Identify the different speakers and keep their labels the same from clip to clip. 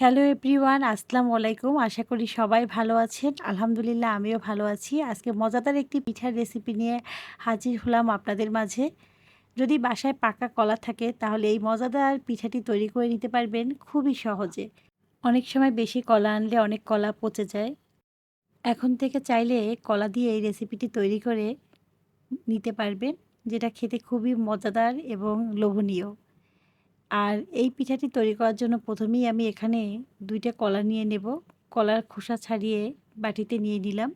Speaker 1: Hello everyone, আসসালামু আলাইকুম। আশা করি সবাই ভালো আছেন। আলহামদুলিল্লাহ আমিও ভালো আছি। আজকে মজাদার একটি পিঠার রেসিপি নিয়ে হাজির হলাম আপনাদের মাঝে। যদি বাসায় পাকা কলা থাকে তাহলে এই মজাদার পিঠাটি তৈরি করে নিতে পারবেন খুবই সহজে। অনেক সময় বেশি কলা আনলে অনেক কলা পচে যায়। এখন থেকে চাইলে কলা দিয়ে এই রেসিপিটি তৈরি করে নিতে পারবেন, যেটা খেতে খুবই মজাদার এবং লোভনীয়। আর এই পিঠাটি তৈরি করার জন্য প্রথমেই আমি এখানে ২ টা কলা নিয়ে নেব। কলার খোসা ছাড়িয়ে বাটিতে নিয়ে নিলাম।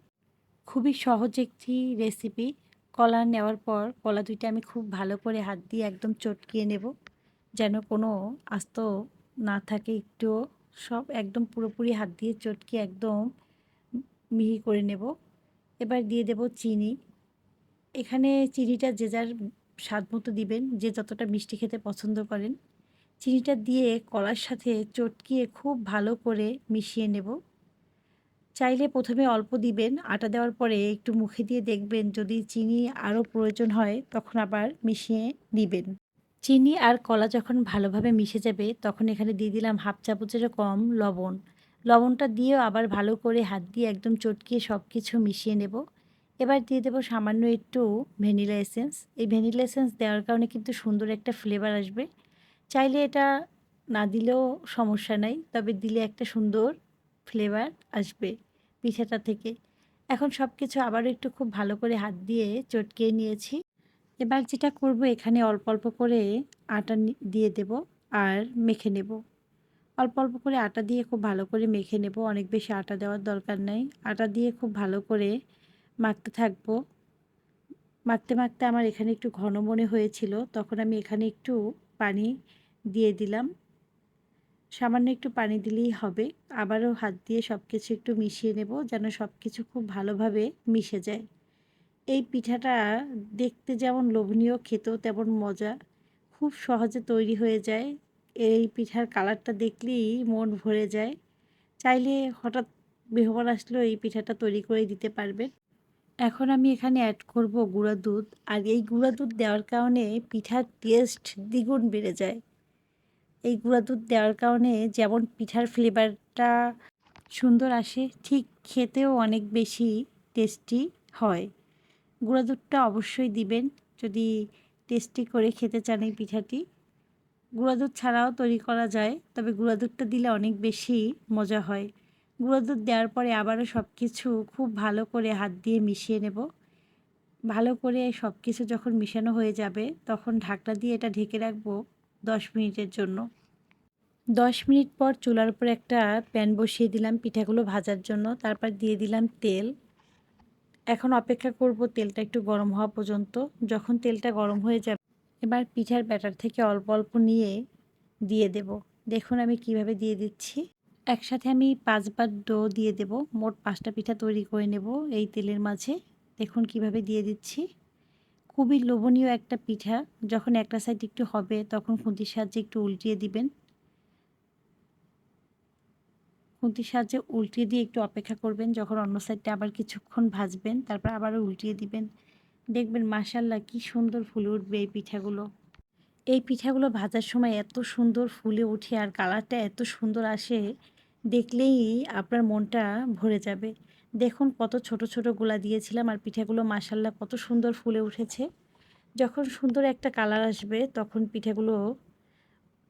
Speaker 1: খুবই সহজ একটি রেসিপি। কলা নেওয়ার পর কলা ২ টা আমি খুব ভালো করে হাত দিয়ে একদম চটকিয়ে নেব। যেন কোনো আস্ত না থাকে একটুও। সব একদম পুরোপুরি হাত দিয়ে চটকিয়ে একদম মিহি করে নেব। এবার দিয়ে দেব চিনি। এখানে চিনিটা যে যার স্বাদমতো দিবেন, যে যতটা মিষ্টি খেতে পছন্দ করেন। চিনিটা দিয়ে কলার সাথে চটকিয়ে খুব ভালো করে মিশিয়ে নেব। চাইলে প্রথমে অল্প দিবেন, আটা দেওয়ার পরে একটু মুখে দিয়ে দেখবেন যদি চিনি আরও প্রয়োজন হয় তখন আবার মিশিয়ে দিবেন। চিনি আর কলা যখন ভালোভাবে মিশে যাবে তখন এখানে দিয়ে দিলাম 1/2 চামচেরও কম লবণ। লবণটা দিয়েও আবার ভালো করে হাত দিয়ে একদম চটকিয়ে সব কিছু মিশিয়ে নেব। এবার দিয়ে দেব সামান্য একটু ভ্যানিলা এসেন্স। এই ভ্যানিলা এসেন্স দেওয়ার কারণে কিন্তু সুন্দর একটা ফ্লেভার আসবে। চাইলে এটা না দিলেও সমস্যা নাই। তবে দিলে একটা সুন্দর ফ্লেভার আসবে পিঠাটা থেকে। এখন সবকিছু আবারও একটু খুব ভালো করে হাত দিয়ে চটকিয়ে নিয়েছি। এবার যেটা করব এখানে অল্প, অল্প করে আটা দিয়ে দেব আর মেখে নেব। অল্প, অল্প করে আটা দিয়ে খুব ভালো করে মেখে নেব। অনেক বেশি আটা দেওয়ার দরকার নাই। আটা দিয়ে খুব ভালো করে মাখতে থাকবো। মাখতে, মাখতে আমার এখানে একটু ঘন মনে হয়েছিল। তখন আমি এখানে একটু পানি দিয়ে দিলাম। সামান্য একটু পানি দিলেই হবে। আবারও হাত দিয়ে সবকিছু একটু মিশিয়ে নেব যেন সবকিছু খুব ভালোভাবে মিশে যায়। এই পিঠাটা দেখতে যেমন লোভনীয়, খেতেও তেমন মজা। খুব সহজে তৈরি হয়ে যায়। এই পিঠার কালারটা দেখলেই মন ভরে যায়। চাইলে হঠাৎ মেহমান আসলেও এই পিঠাটা তৈরি করে দিতে পারবেন। এখন আমি এখানে অ্যাড করব গুঁড়া দুধ। আর এই গুঁড়া দুধ দেওয়ার কারণে পিঠার টেস্ট দ্বিগুণ বেড়ে যায়। এই গুঁড়া দুধ দেওয়ার কারণে যেমন পিঠার ফ্লেভারটা সুন্দর আসে, ঠিক খেতেও অনেক বেশি টেস্টি হয়। গুঁড়া দুধটা অবশ্যই দিবেন যদি টেস্টি করে খেতে চান এই পিঠাটি। গুঁড়া দুধ ছাড়াও তৈরি করা যায়, তবে গুঁড়া দুধটা দিলে অনেক বেশি মজা হয়। গুঁড়া দুধ দেওয়ার পরে আবারও সব কিছু খুব ভালো করে হাত দিয়ে মিশিয়ে নেব। ভালো করে সব কিছু যখন মিশানো হয়ে যাবে তখন ঢাকনা দিয়ে এটা ঢেকে রাখবো ১০ মিনিটের জন্য। ১০ মিনিট পর চুলার উপর একটা প্যান বসিয়ে দিলাম পিঠাগুলো ভাজার জন্য। তারপর দিয়ে দিলাম তেল। এখন অপেক্ষা করব তেলটা একটু গরম হওয়া পর্যন্ত। যখন তেলটা গরম হয়ে যাবে এবার পিঠার ব্যাটার থেকে অল্প, অল্প নিয়ে দিয়ে দেব। দেখুন আমি কিভাবে দিয়ে দিচ্ছি। একসাথে আমি ৫ বার ডো দিয়ে দেব। মোট ৫ টা পিঠা তৈরি করে নেব এই তেলের মাঝে। দেখুন কিভাবে দিয়ে দিচ্ছি। খুবই লোভনীয় একটা পিঠা। যখন একটা সাইড একটু হবে তখন খুন্তির সাহায্যে একটু উল্টিয়ে দিবেন। খুন্তির সাহায্যে উল্টিয়ে দিয়ে একটু অপেক্ষা করবেন। যখন অন্য সাইডটা আবার কিছুক্ষণ ভাজবেন, তারপর আবারও উল্টিয়ে দিবেন। দেখবেন মাশাআল্লাহ কি সুন্দর ফুলে উঠবে এই পিঠাগুলো। এই পিঠাগুলো ভাজার সময় এত সুন্দর ফুলে ওঠে আর কালারটা এত সুন্দর আসে, দেখলেই আপনার মনটা ভরে যাবে। দেখুন কত ছোট, ছোট গোলা দিয়েছিলাম আর পিঠাগুলো মাশাআল্লাহ কত সুন্দর ফুলে উঠেছে। যখন সুন্দর একটা কালার আসবে তখন পিঠাগুলো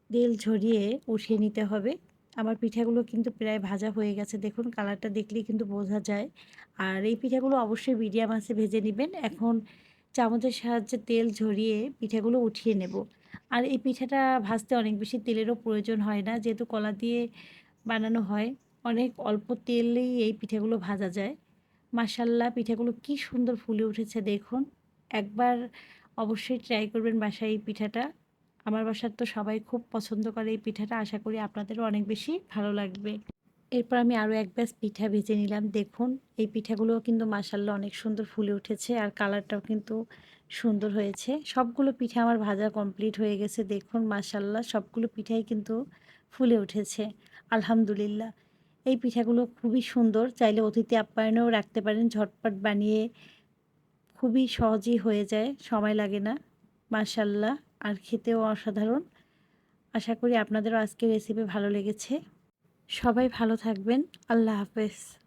Speaker 1: তেল ঝরিয়ে উঠিয়ে নিতে হবে। আমার পিঠাগুলো কিন্তু প্রায় ভাজা হয়ে গেছে। দেখুন কালারটা দেখলেই কিন্তু বোঝা যায়। আর এই পিঠাগুলো অবশ্যই মিডিয়াম আঁচে ভেজে নিবেন। এখন চামচের সাহায্যে তেল ঝরিয়ে পিঠাগুলো উঠিয়ে নেব। আর এই পিঠাটা ভাজতে অনেক বেশি তেলেরও প্রয়োজন হয় না। যেহেতু কলা দিয়ে বানানো হয়, অনেক অল্প তেলেই এই পিঠাগুলো ভাজা যায়। মাশাআল্লাহ পিঠাগুলো কি সুন্দর ফুলে উঠেছে দেখুন। একবার অবশ্যই ট্রাই করবেন বাসায় এই পিঠাটা। আমার বাসার তো সবাই খুব পছন্দ করে এই পিঠাটা। আশা করি আপনাদেরও অনেক বেশি ভালো লাগবে। এরপর আমি আরও এক ব্যাচ পিঠা ভেজে নিলাম। দেখুন এই পিঠাগুলোও কিন্তু মাশাআল্লাহ অনেক সুন্দর ফুলে উঠেছে আর কালারটাও কিন্তু সুন্দর হয়েছে। সবগুলো পিঠা আমার ভাজা কমপ্লিট হয়ে গেছে। দেখুন মাশাআল্লাহ সবগুলো পিঠাই কিন্তু ফুলে উঠেছে। আলহামদুলিল্লাহ। এই পিঠাগুলো খুবই সুন্দর। চাইলে অতিথি আপ্যায়নেও রাখতে পারেন। ঝটপট বানিয়ে খুবই সহজেই হয়ে যায়, সময় লাগে না। মাশাআল্লাহ আর খেতেও অসাধারণ। আশা করি আপনাদেরও আজকের রেসিপি ভালো লেগেছে। সবাই ভালো থাকবেন। আল্লাহ হাফেজ।